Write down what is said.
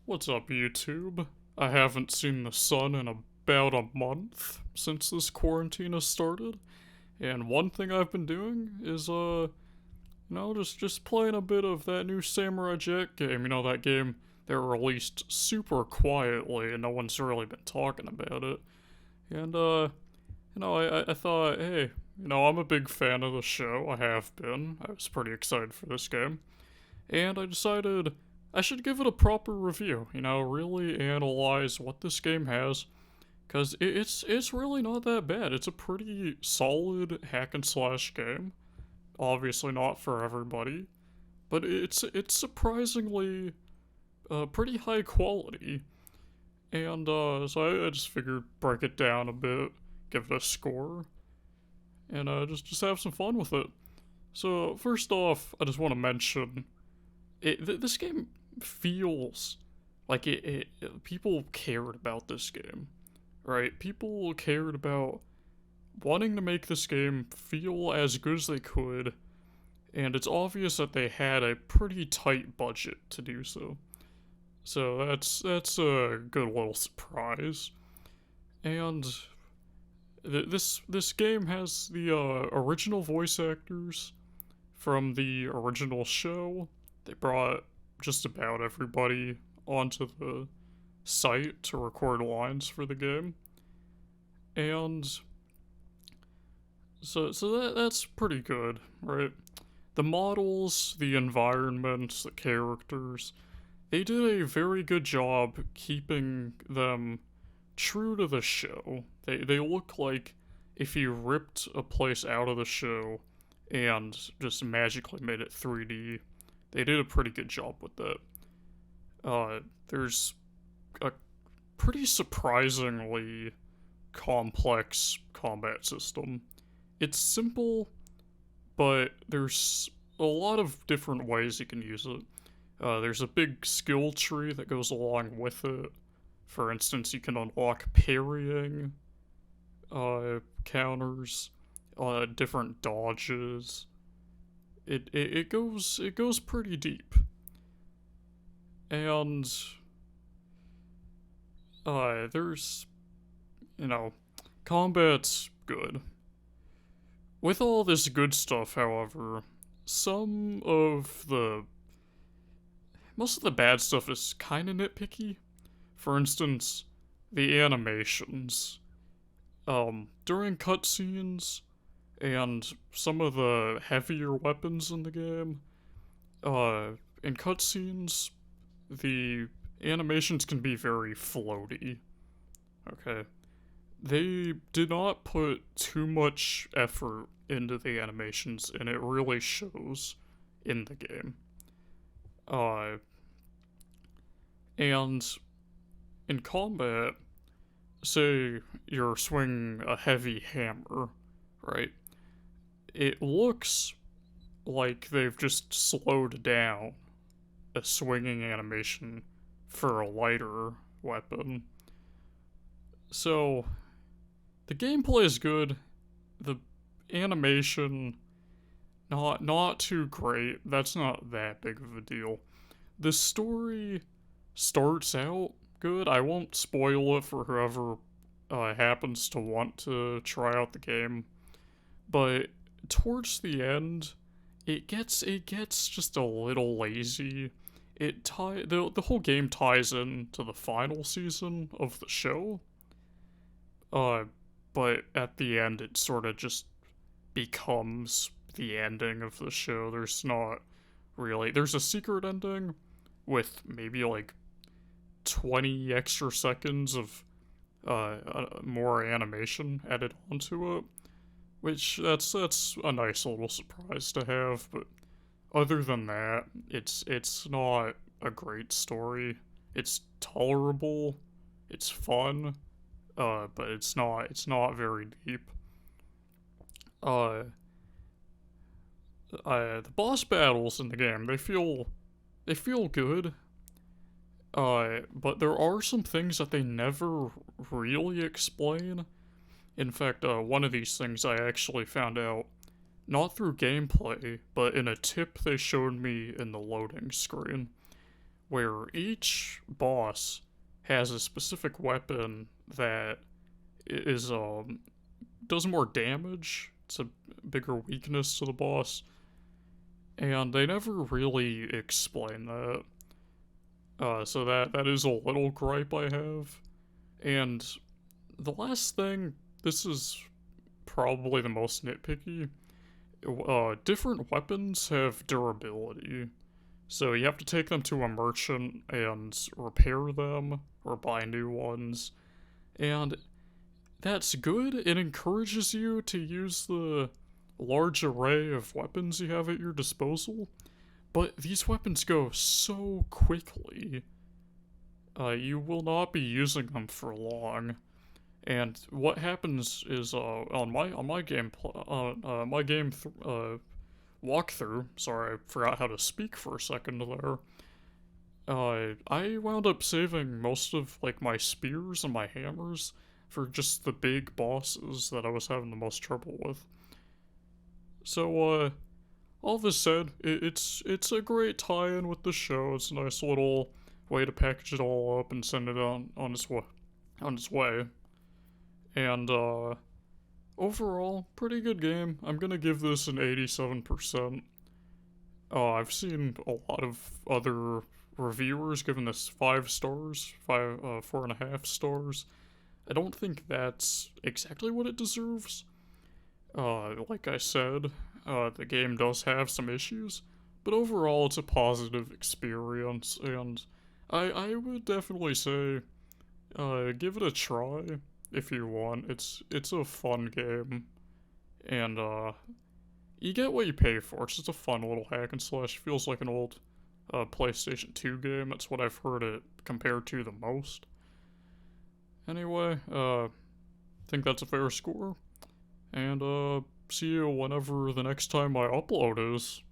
What's up, YouTube? I haven't seen the sun in about a month since this quarantine has started, and one thing I've been doing is, just playing a bit of that new Samurai Jack game. That game that released super quietly and no one's really been talking about it. And, I thought, hey, I'm a big fan of the show. I have been. I was pretty excited for this game. And I decided I should give it a proper review, really analyze what this game has, because it's really not that bad. It's a pretty solid hack and slash game. Obviously not for everybody, but it's surprisingly pretty high quality. And so I just figured break it down a bit, give it a score, and just have some fun with it. So first off, I just want to mention this game feels like people cared about this game, right? People cared about wanting to make this game feel as good as they could, and it's obvious that they had a pretty tight budget to do so. So that's a good little surprise. And this game has the original voice actors from the original show. They brought just about everybody onto the site to record lines for the game. And that's pretty good, right? The models, the environments, the characters, they did a very good job keeping them true to the show. They look like if you ripped a place out of the show and just magically made it 3D. They did a pretty good job with that. There's a pretty surprisingly complex combat system. It's simple, but there's a lot of different ways you can use it. There's a big skill tree that goes along with it. For instance, you can unlock parrying counters, different dodges. It goes pretty deep. And there's combat's good. With all this good stuff, however, most of the bad stuff is kind of nitpicky. For instance, the animations. During cutscenes and some of the heavier weapons in the game, in cutscenes, the animations can be very floaty. Okay. They did not put too much effort into the animations, and it really shows in the game. And in combat, say you're swinging a heavy hammer, right? It looks like they've just slowed down a swinging animation for a lighter weapon. So, the gameplay is good. The animation, not too great. That's not that big of a deal. The story starts out good. I won't spoil it for whoever happens to want to try out the game, but towards the end, it gets just a little lazy. The whole game ties in to the final season of the show. But at the end, it sort of just becomes the ending of the show. There's a secret ending with maybe like 20 extra seconds of more animation added onto it, which that's a nice little surprise to have. But other than that, it's not a great story. It's tolerable, it's fun, but it's not very deep. The boss battles in the game, they feel good. But there are some things that they never really explain. In fact, one of these things I actually found out not through gameplay, but in a tip they showed me in the loading screen, where each boss has a specific weapon that is does more damage. It's a bigger weakness to the boss, and they never really explain that. So that is a little gripe I have. And the last thing, this is probably the most nitpicky. Different weapons have durability. So you have to take them to a merchant and repair them or buy new ones. And that's good. It encourages you to use the large array of weapons you have at your disposal. But these weapons go so quickly. You will not be using them for long. And what happens is on my game walkthrough. Sorry, I forgot how to speak for a second there. I wound up saving most of like my spears and my hammers for just the big bosses that I was having the most trouble with. So all this said, it's a great tie-in with the show. It's a nice little way to package it all up and send it on its way. And overall, pretty good game. I'm gonna give this an 87%. I've seen a lot of other reviewers giving this 5 stars, 4.5 stars. I don't think that's exactly what it deserves. Like I said, the game does have some issues, but overall it's a positive experience, and I would definitely say, give it a try if you want. It's a fun game, and you get what you pay for. It's just a fun little hack and slash. Feels like an old PlayStation 2 game. That's what I've heard it compared to the most. Anyway, think that's a fair score. And see you whenever the next time I upload is.